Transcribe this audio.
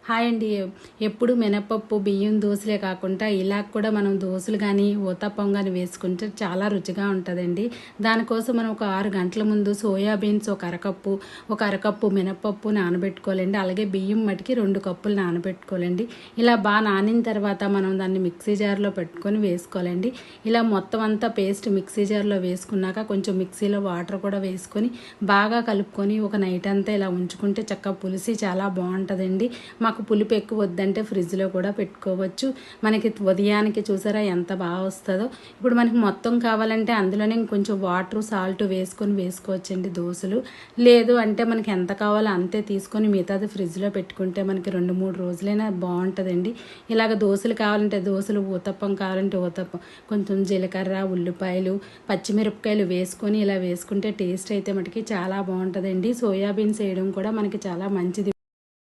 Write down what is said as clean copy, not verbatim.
Hi అండి. ఎప్పుడు మినపప్పు బియ్యం దోశలే కాకుండా ఇలా కూడా మనం దోశలు కానీ ఊతప్పం కానీ వేసుకుంటే చాలా రుచిగా ఉంటుందండి. దానికోసం మనం ఒక 6 గంటల ముందు సోయాబీన్స్ ఒక అరకప్పు మినపప్పు నానబెట్టుకోవాలండి. అలాగే బియ్యం మటుకి 2 కప్పులు నానబెట్టుకోవాలండి. ఇలా బాగా నానిన తర్వాత మనం దాన్ని మిక్సీ జార్లో పెట్టుకొని వేసుకోవాలండి. ఇలా మొత్తం అంతా పేస్ట్ మిక్సీ జార్లో వేసుకున్నాక కొంచెం మిక్సీలో వాటర్ కూడా వేసుకొని బాగా కలుపుకొని ఒక నైట్ అంతా ఇలా ఉంచుకుంటే చక్కగా పులిసి చాలా బాగుంటుందండి. మాకు పులుపు ఎక్కువ వద్దంటే ఫ్రిడ్జ్లో కూడా పెట్టుకోవచ్చు. మనకి ఉదయానికి చూసారా ఎంత బాగా వస్తుందో. ఇప్పుడు మనకి మొత్తం కావాలంటే అందులోనే కొంచెం వాటర్ సాల్ట్ వేసుకోవచ్చండి దోశలు. లేదు అంటే మనకి ఎంత కావాలో అంతే తీసుకొని మిగతాది ఫ్రిడ్జ్లో పెట్టుకుంటే మనకి 2-3 రోజులైనా బాగుంటుందండి. ఇలాగ దోశలు కావాలంటే దోశలు, ఊతప్పం కావాలంటే ఊతప్పం, కొంచెం జీలకర్ర, ఉల్లిపాయలు, పచ్చిమిరపకాయలు వేసుకొని ఇలా వేసుకుంటే టేస్ట్ అయితే మటుకి చాలా బాగుంటుందండి. సోయాబీన్స్ వేయడం కూడా మనకి చాలా మంచిది.